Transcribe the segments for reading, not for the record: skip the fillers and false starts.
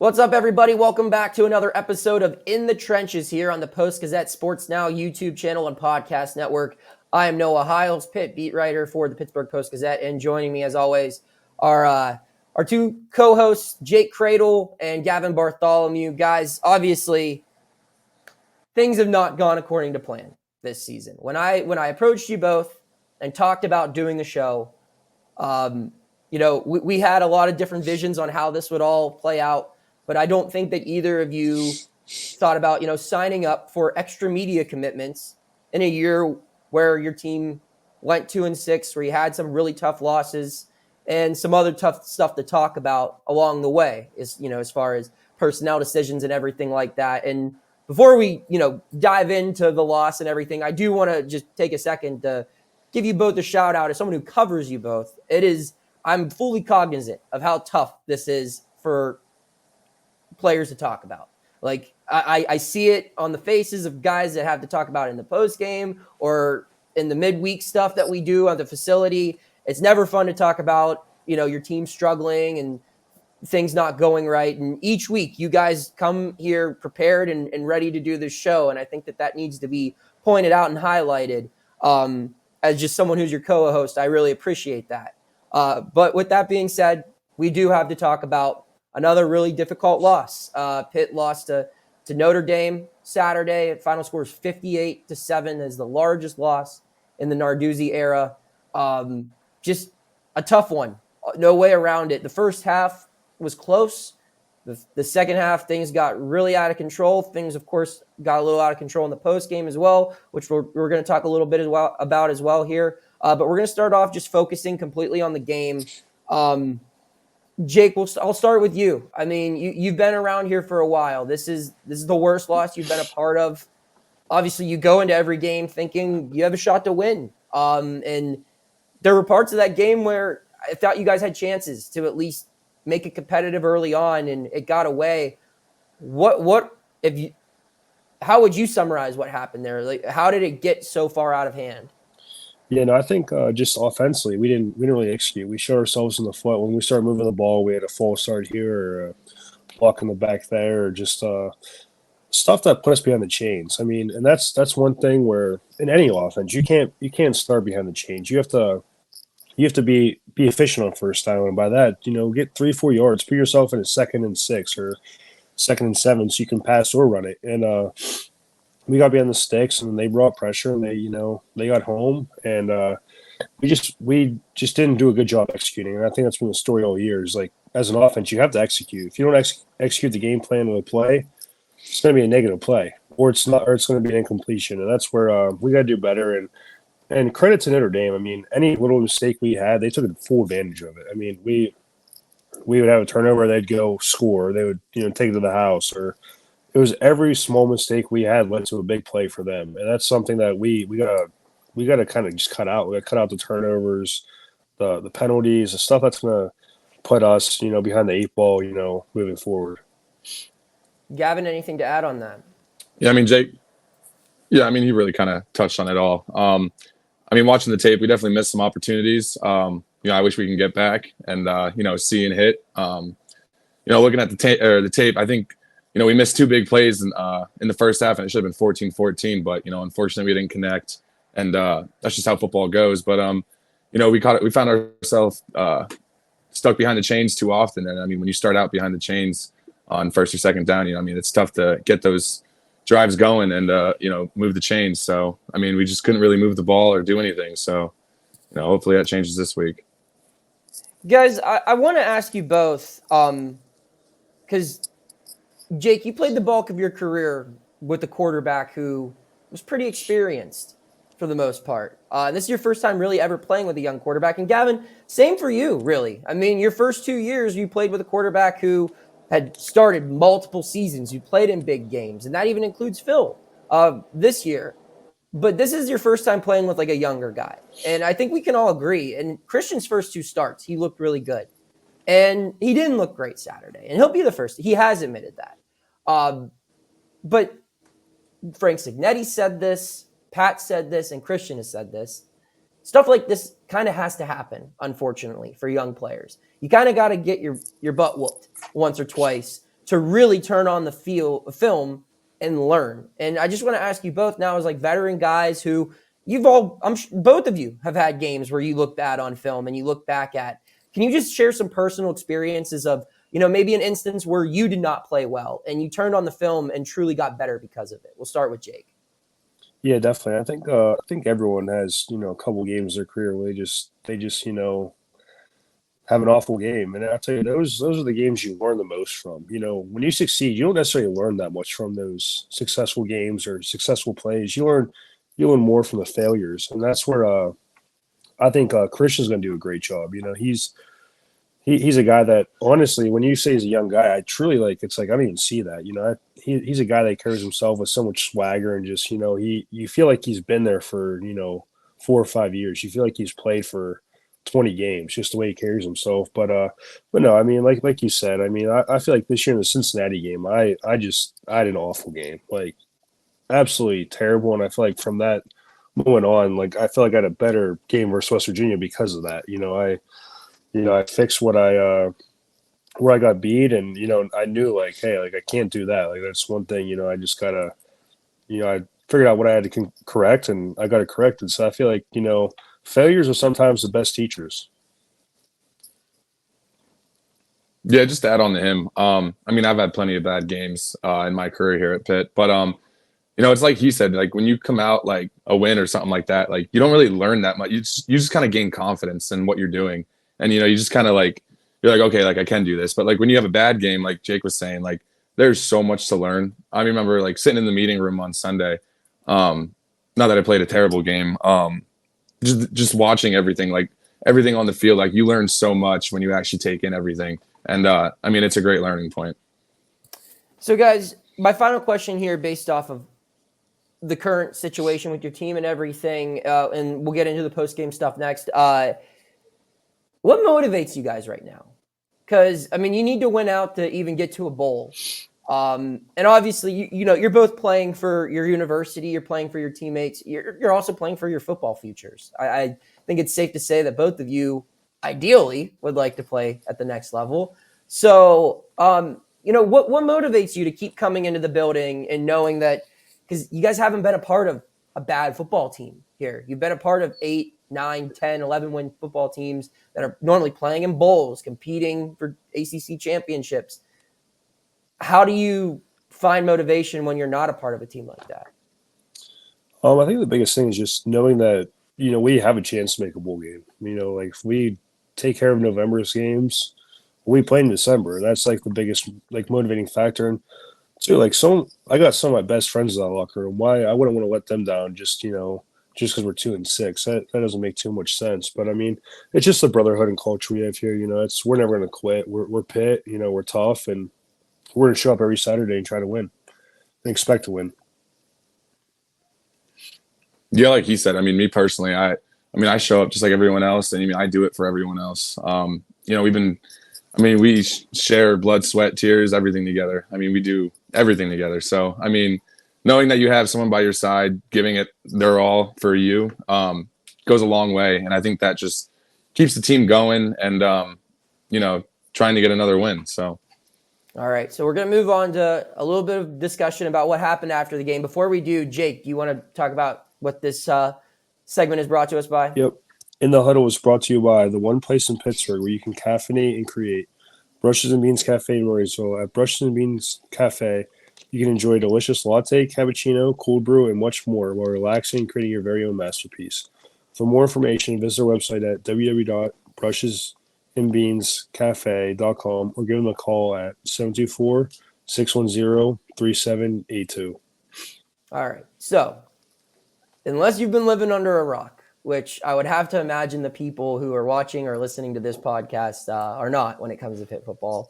What's up, everybody? Welcome back to another episode of In the Trenches here on the Post-Gazette Sports Now YouTube channel and podcast network. I am Noah Hiles, Pitt beat writer for the Pittsburgh Post-Gazette, and joining me, as always, are our two co-hosts, Jake Kradel and Gavin Bartholomew. Guys, obviously, things have not gone according to plan this season. When I approached you both and talked about doing the show, we had a lot of different visions on how this would all play out. But I don't think that either of you thought about, signing up for extra media commitments in a year where your team went 2-6, where you had some really tough losses and some other tough stuff to talk about along the way, as far as personnel decisions and everything like that. And before we, dive into the loss and everything, I do want to just take a second to give you both a shout out as someone who covers you both. I'm fully cognizant of how tough this is for players to talk about. Like I see it on the faces of guys that have to talk about it in the post game or in the midweek stuff that we do on the facility. It's never fun to talk about, your team struggling and things not going right. And each week you guys come here prepared and ready to do this show. And I think that needs to be pointed out and highlighted. As just someone who's your co-host, I really appreciate that. But with that being said, we do have to talk about another really difficult loss. Pitt lost to Notre Dame Saturday. Final score is 58-7, is the largest loss in the Narduzzi era. Just a tough one. No way around it. The first half was close. The second half, things got really out of control. Things, of course, got a little out of control in the post game as well, which we're going to talk a little bit about as well here. But we're going to start off just focusing completely on the game. Jake, I'll start with you. I mean, you've been around here for a while. This is the worst loss you've been a part of. Obviously, you go into every game thinking you have a shot to win. And there were parts of that game where I thought you guys had chances to at least make it competitive early on, and it got away. How would you summarize what happened there? Like, how did it get so far out of hand? Yeah, no, I think just offensively, we didn't really execute. We shot ourselves in the foot when we started moving the ball. We had a false start here, or a block in the back there, or just stuff that put us behind the chains. I mean, and that's one thing where in any offense you can't start behind the chains. You have to be efficient on first down, and by that, get 3-4 yards, put yourself in a 2nd and 6 or 2nd and 7, so you can pass or run it. And we got behind the sticks, and they brought pressure, and they got home, and we just didn't do a good job executing. And I think that's been the story all year. Is like, as an offense, you have to execute. If you don't execute the game plan of the play, it's going to be a negative play, or it's not, or it's going to be an incompletion. And that's where we got to do better. And credit to Notre Dame. I mean, any little mistake we had, they took full advantage of it. I mean, we would have a turnover, they'd go score, they would take it to the house, or it was every small mistake we had led to a big play for them. And that's something that we gotta kind of just cut out. We gotta cut out the turnovers, the penalties, the stuff that's gonna put us, behind the 8 ball, moving forward. Gavin, anything to add on that? Yeah, I mean, Jake, he really kind of touched on it all. Watching the tape, we definitely missed some opportunities. I wish we can get back and, see and hit. Looking at the tape, I think, we missed 2 big plays in the first half, and it should have been 14-14. But unfortunately, we didn't connect, and that's just how football goes. But we found ourselves stuck behind the chains too often. And when you start out behind the chains on first or second down, it's tough to get those drives going and move the chains. So we just couldn't really move the ball or do anything. So hopefully that changes this week. Guys, I want to ask you both, because Jake, you played the bulk of your career with a quarterback who was pretty experienced for the most part. This is your first time really ever playing with a young quarterback. And Gavin, same for you, really. I mean, your first 2 years, you played with a quarterback who had started multiple seasons. You played in big games, and that even includes Phil this year. But this is your first time playing with like a younger guy. And I think we can all agree. And Christian's first 2 starts, he looked really good. And he didn't look great Saturday. And he'll be the first. He has admitted that. But Frank Signetti said this, Pat said this, and Christian has said this. Stuff like this kind of has to happen, unfortunately, for young players. You kind of got to get your butt whooped once or twice to really turn on the film and learn. And I just want to ask you both now, as like veteran guys who both of you have had games where you look bad on film and you look back at. Can you just share some personal experiences of, maybe an instance where you did not play well and you turned on the film and truly got better because of it? We'll start with Jake. Yeah, definitely. I think everyone has a couple games in their career where they just have an awful game, and I'll tell you those are the games you learn the most from. When you succeed, you don't necessarily learn that much from those successful games or successful plays. You learn more from the failures, and that's where I think Christian's going to do a great job. He's a guy that, honestly, when you say he's a young guy, I truly it's like I don't even see that. He's a guy that carries himself with so much swagger and just you feel like he's been there for 4 or 5 years. You feel like he's played for 20 games, just the way he carries himself. But no, I mean, like you said, I mean, I feel like this year in the Cincinnati game, I had an awful game, like absolutely terrible. And I feel like from that moment on, I feel like I had a better game versus West Virginia because of that. I fixed where I got beat, and I knew hey, I can't do that. That's one thing. I just gotta, I figured out what I had to correct, and I got it corrected. So I feel like failures are sometimes the best teachers. Yeah, just to add on to him. I mean, I've had plenty of bad games in my career here at Pitt, but it's like he said, when you come out like a win or something like that, you don't really learn that much. You just kind of gain confidence in what you're doing, and you just kind of you're like, okay, I can do this. But when you have a bad game, like Jake was saying, there's so much to learn. I remember sitting in the meeting room on Sunday. Not that I played a terrible game. Just watching everything, everything on the field, you learn so much when you actually take in everything. And I mean, it's a great learning point. So guys, my final question here, based off of the current situation with your team and everything, and we'll get into the post-game stuff next. What motivates you guys right now? Because, I mean, you need to win out to even get to a bowl. And obviously, you're both playing for your university. You're playing for your teammates. You're also playing for your football futures. I think it's safe to say that both of you ideally would like to play at the next level. So, what motivates you to keep coming into the building and knowing that, because you guys haven't been a part of a bad football team here. You've been a part of 8, 9, 10, 11 win football teams that are normally playing in bowls, competing for ACC championships. How do you find motivation when you're not a part of a team like that? I think the biggest thing is just knowing that, we have a chance to make a bowl game. If we take care of November's games, we play in December. That's the biggest motivating factor. And too, I got some of my best friends in that locker room. Why I wouldn't want to let them down just because we're 2-6. That doesn't make too much sense. But I mean, it's just the brotherhood and culture we have here. We're never gonna quit. We're Pitt, we're tough, and we're gonna show up every Saturday and try to win and expect to win. Yeah, like he said, I mean, me personally, I show up just like everyone else, and I do it for everyone else. We share blood, sweat, tears, everything together. I mean, we do everything together. So, I mean, knowing that you have someone by your side giving it their all for you goes a long way. And I think that just keeps the team going and, trying to get another win. So. All right. So we're going to move on to a little bit of discussion about what happened after the game. Before we do, Jake, do you want to talk about what this segment is brought to us by? Yep. In the Huddle was brought to you by the one place in Pittsburgh where you can caffeinate and create. Brushes and Beans Cafe in Murraysville. At Brushes and Beans Cafe, you can enjoy a delicious latte, cappuccino, cold brew, and much more while relaxing and creating your very own masterpiece. For more information, visit our website at www.brushesandbeanscafe.com or give them a call at 724-610-3782. All right. So, unless you've been living under a rock, which I would have to imagine the people who are watching or listening to this podcast are not when it comes to Pitt football.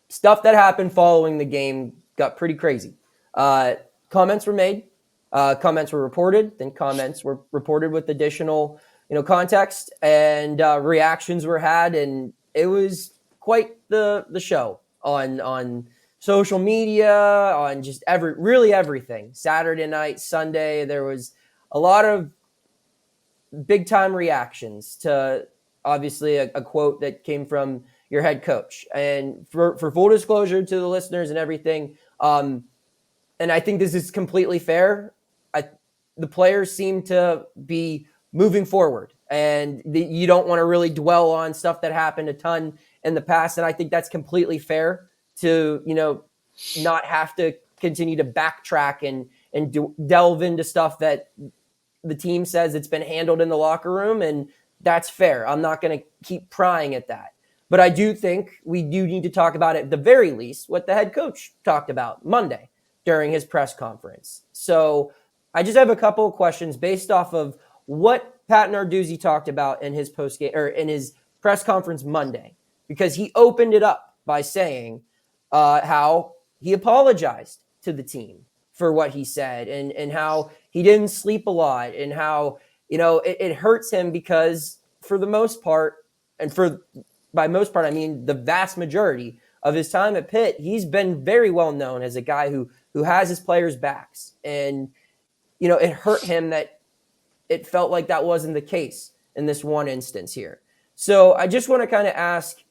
Stuff that happened following the game got pretty crazy. Comments were made. Comments were reported. Then comments were reported with additional, context, and reactions were had. And it was quite the show on social media, on just everything. Saturday night, Sunday, there was a lot of big time reactions to obviously a quote that came from your head coach. And for full disclosure to the listeners and everything, and I think this is completely fair, the players seem to be moving forward, and you don't want to really dwell on stuff that happened a ton in the past. And I think that's completely fair to, not have to continue to backtrack and delve into stuff that the team says it's been handled in the locker room. And that's fair. I'm not going to keep prying at that. But I do think we do need to talk about, at the very least, what the head coach talked about Monday during his press conference. So I just have a couple of questions based off of what Pat Narduzzi talked about in his post-game or in his press conference Monday, because he opened it up by saying how he apologized to the team for what he said, and how he didn't sleep a lot, and how, it hurts him because for the most part, and by most part, I mean the vast majority of his time at Pitt, he's been very well known as a guy who has his players' backs. And, it hurt him that it felt like that wasn't the case in this one instance here. So I just want to kind of ask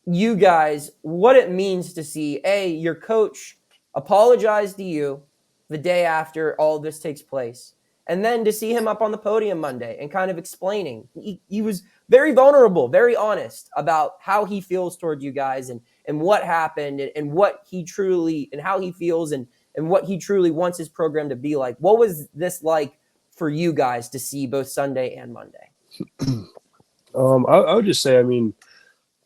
you guys what it means to see, your coach apologize to you the day after all of this takes place, and then to see him up on the podium Monday and kind of explaining. He was very vulnerable, very honest about how he feels toward you guys, and what happened, and what he truly, and how he feels, and what he truly wants his program to be like. What was this like for you guys to see both Sunday and Monday? I would just say,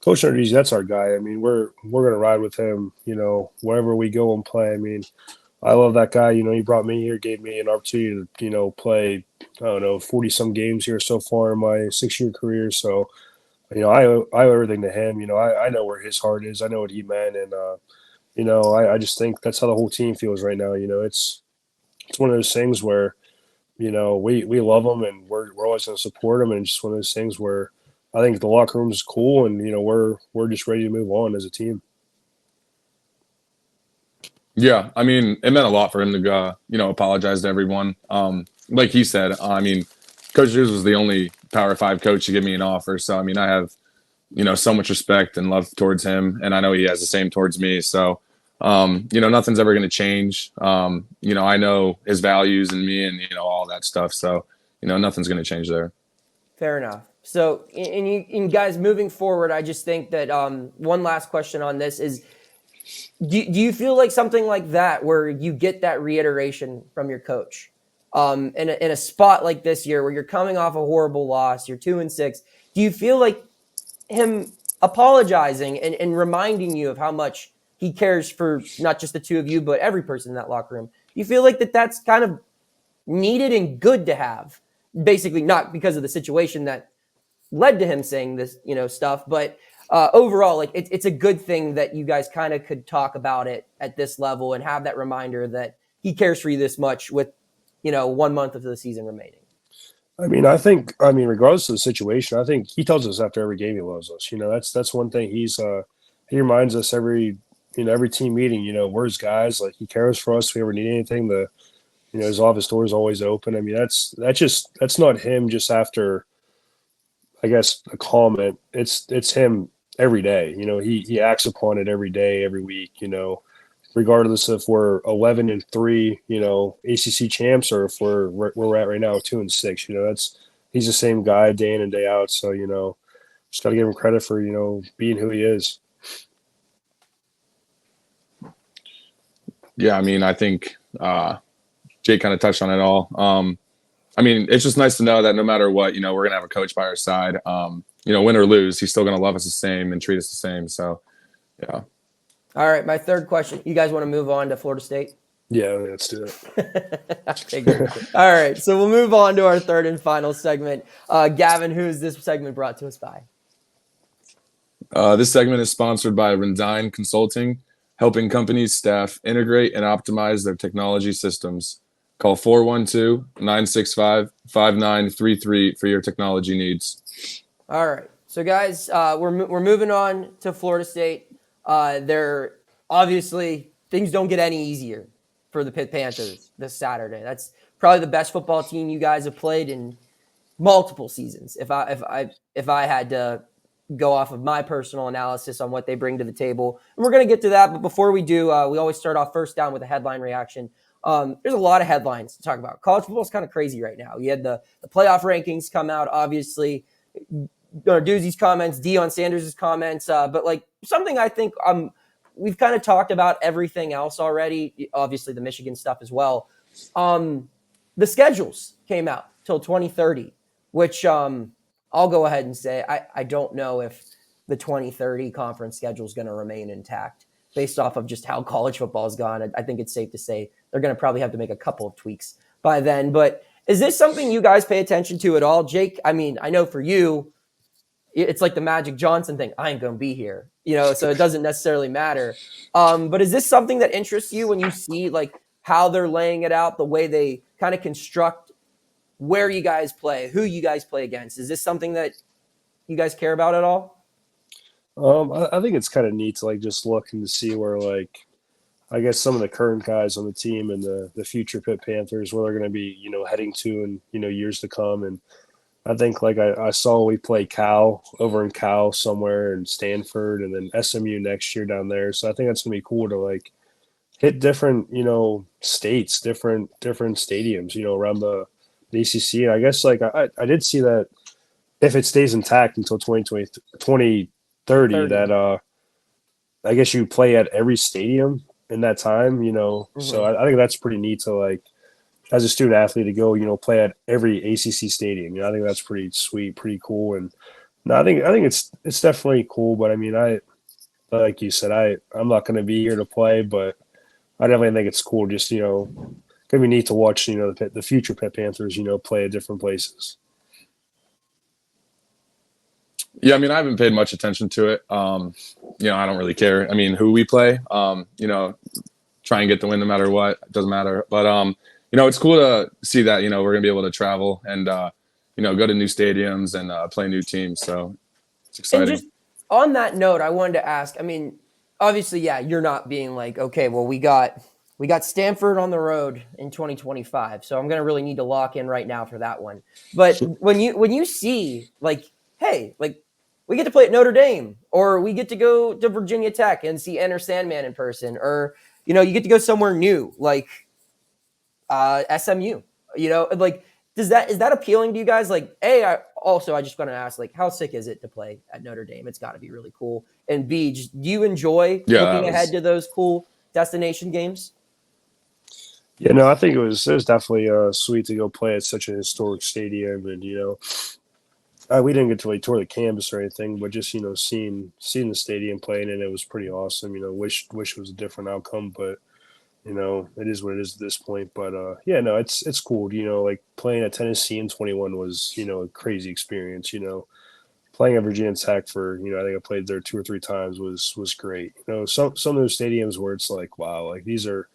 Coach Narduzzi, that's our guy. We're gonna ride with him, wherever we go and play. I love that guy. He brought me here, gave me an opportunity to, play, 40 some games here so far in my 6-year career. So, I owe everything to him. I know where his heart is. I know what he meant. And, I just think that's how the whole team feels right now. It's one of those things where, we love him, and we're always going to support him. And it's just one of those things where I think the locker room is cool, and, we're just ready to move on as a team. Yeah, it meant a lot for him to, apologize to everyone. Like he said, Coach Hughes was the only Power 5 coach to give me an offer. So, I have, so much respect and love towards him, and I know he has the same towards me. So, nothing's ever going to change. I know his values and me, and, all that stuff. So, nothing's going to change there. Fair enough. So, and guys, moving forward, I just think that one last question on this is, do you feel like something like that, where you get that reiteration from your coach in a spot like this year where you're coming off a horrible loss, you're 2-6, do you feel like him apologizing and reminding you of how much he cares for not just the two of you, but every person in that locker room? Do you feel like that's kind of needed and good to have? Basically, not because of the situation that led to him saying this, stuff, but overall, like it's a good thing that you guys kind of could talk about it at this level and have that reminder that he cares for you this much with, 1 month of the season remaining. I think, regardless of the situation, I think he tells us after every game he loves us. That's one thing he reminds us every team meeting, we're his guys. Like, he cares for us. If we ever need anything, his office door is always open. That's not him just after, I guess, a comment. It's him every day. He acts upon it every day, every week, regardless if we're 11-3, ACC champs, or if we're where we're at right now, 2-6, he's the same guy day in and day out. So, just got to give him credit for, being who he is. Yeah. I think Jake kind of touched on it all. It's just nice to know that no matter what, we're going to have a coach by our side. Win or lose, he's still going to love us the same and treat us the same. So, yeah. All right, my third question. You guys want to move on to Florida State? Yeah, let's do it. Okay, good. All right, so we'll move on to our third and final segment. Gavin, who is this segment brought to us by? This segment is sponsored by Rendine Consulting, helping companies, staff integrate and optimize their technology systems. Call 412-965-5933 for your technology needs. All right. So, guys, we're moving on to Florida State. They're obviously, things don't get any easier for the Pitt Panthers this Saturday. That's probably the best football team you guys have played in multiple seasons. If I had to go off of my personal analysis on what they bring to the table. And we're going to get to that. But before we do, we always start off first down with a headline reaction. There's a lot of headlines to talk about. College football is kind of crazy right now. You had the playoff rankings come out, obviously. Doozy's comments, Deion Sanders' comments. But like something I think we've kind of talked about everything else already. Obviously, the Michigan stuff as well. The schedules came out till 2030, which I'll go ahead and say I don't know if the 2030 conference schedule is going to remain intact based off of just how college football has gone. I think it's safe to say they're going to probably have to make a couple of tweaks by then. But is this something you guys pay attention to at all? Jake, I mean, I know for you, it's like the Magic Johnson thing. I ain't going to be here, so it doesn't necessarily matter. But is this something that interests you when you see like how they're laying it out, the way they kind of construct where you guys play, who you guys play against? Is this something that you guys care about at all? I think it's kind of neat to like just look and to see where like I guess some of the current guys on the team and the future Pitt Panthers where they're going to be heading to in years to come. And I think like I saw we play Cal over in Cal somewhere in Stanford and then SMU next year down there. So I think that's going to be cool to like hit different states, different stadiums around the ACC. And I guess like I did see that if it stays intact until 2030, that I guess you play at every stadium in that time, Mm-hmm. So I think that's pretty neat to like as a student athlete to go, play at every ACC stadium. I think that's pretty sweet, pretty cool. And no, I think it's definitely cool. But I mean, like you said, I'm not going to be here to play, but I definitely think it's cool. Just gonna be neat to watch the future Pitt Panthers play at different places. Yeah, I mean, I haven't paid much attention to it. I don't really care. I mean, who we play, try and get the win no matter what. It doesn't matter. But, it's cool to see that, we're going to be able to travel and, go to new stadiums and play new teams. So it's exciting. And just on that note, I wanted to ask, I mean, obviously, yeah, you're not being like, okay, well, we got Stanford on the road in 2025. So I'm going to really need to lock in right now for that one. But when you see like, hey, like we get to play at Notre Dame or we get to go to Virginia Tech and see Enter Sandman in person, or, you get to go somewhere new, like SMU, like, is that appealing to you guys? Like, I just want to ask, like, how sick is it to play at Notre Dame? It's got to be really cool. And B, do you enjoy looking ahead to those cool destination games? Yeah, no, I think it was definitely sweet to go play at such a historic stadium, and we didn't get to like tour the campus or anything, but just seeing the stadium playing, and it was pretty awesome. Wish it was a different outcome, but it is what it is at this point. But yeah, no, it's cool. Like playing at Tennessee in 21 was a crazy experience. Playing at Virginia Tech for I think I played there 2 or 3 times was great. Some of those stadiums where it's like wow, like these are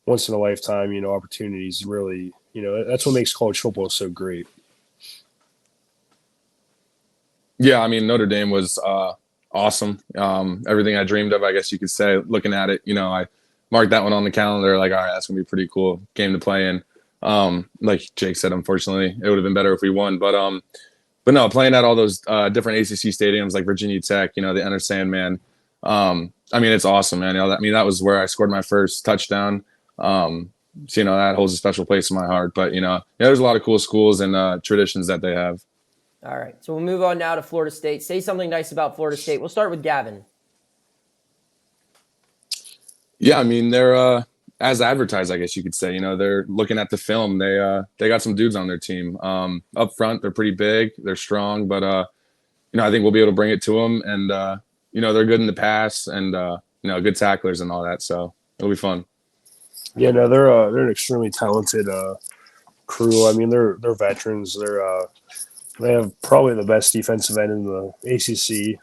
once in a lifetime opportunities. Really, that's what makes college football so great. Yeah, I mean, Notre Dame was awesome. Everything I dreamed of, I guess you could say. Looking at it, I marked that one on the calendar. Like, all right, that's gonna be a pretty cool game to play in. Like Jake said, unfortunately, it would have been better if we won. But no, playing at all those different ACC stadiums like Virginia Tech, the Enter Sandman. I mean, it's awesome, man. That was where I scored my first touchdown. So that holds a special place in my heart. But there's a lot of cool schools and traditions that they have. All right, so we'll move on now to Florida State. Say something nice about Florida State. We'll start with Gavin. Yeah, I mean, they're as advertised, I guess you could say. They're looking at the film. They got some dudes on their team. Up front, they're pretty big. They're strong, but I think we'll be able to bring it to them. And they're good in the pass and good tacklers and all that. So it'll be fun. Yeah, no, they're an extremely talented crew. I mean, they're veterans. They have probably the best defensive end in the ACC.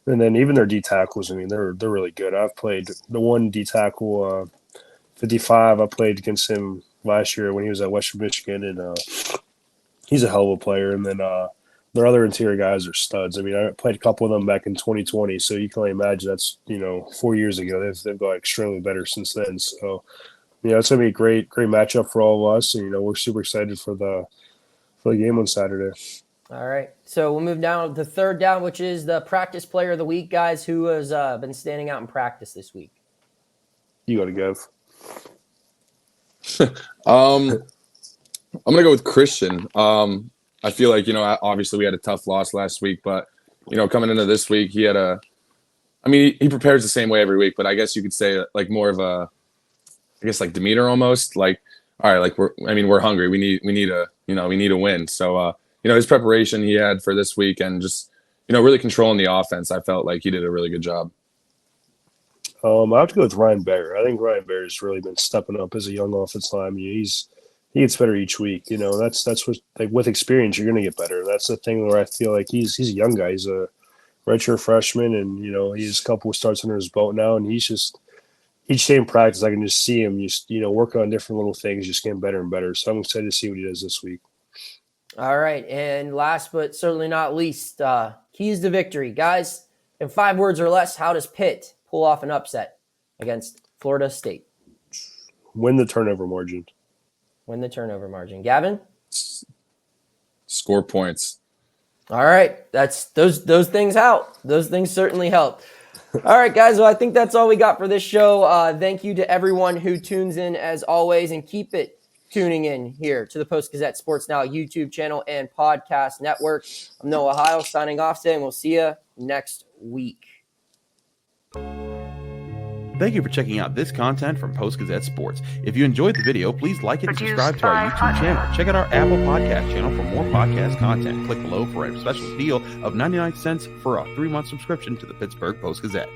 And then even their D tackles. I mean, they're really good. I've played the one D tackle, 55. I played against him last year when he was at Western Michigan, and he's a hell of a player. And then their other interior guys are studs. I mean, I played a couple of them back in 2020, so you can only imagine that's 4 years ago. They've got extremely better since then. So it's gonna be a great matchup for all of us, and we're super excited for the game on Saturday. All right. So we'll move down to third down, which is the practice player of the week, guys. Who has been standing out in practice this week? You got to go. I'm gonna go with Christian. I feel like, obviously we had a tough loss last week, but coming into this week, he prepares the same way every week, but I guess you could say like more of a, I guess like demeanor almost, like, all right, like we're hungry. We need a win. So his preparation he had for this week and just really controlling the offense, I felt like he did a really good job. I have to go with Ryan Baer. I think Ryan Baer has really been stepping up as a young offensive lineman. He gets better each week. That's what, like, with experience, you're going to get better. That's the thing where I feel like he's a young guy. He's a redshirt freshman, and he has a couple of starts under his belt now, and he's just each day in practice, I can just see him just working on different little things, just getting better and better. So I'm excited to see what he does this week. All right, and last but certainly not least, keys to victory, guys. In 5 words or less, how does Pitt pull off an upset against Florida State? Win the turnover margin. Win the turnover margin. Gavin? Score points. All right. That's those things help. Those things certainly help. All right, guys. Well, I think that's all we got for this show. Thank you to everyone who tunes in as always, and keep it tuning in here to the Post-Gazette Sports Now YouTube channel and podcast network. I'm Noah Hiles signing off today, and we'll see you next week. Thank you for checking out this content from Post-Gazette Sports. If you enjoyed the video, please like it and subscribe to our YouTube channel. Check out our Apple Podcast channel for more podcast content. Click below for a special deal of 99 cents for a 3-month subscription to the Pittsburgh Post-Gazette.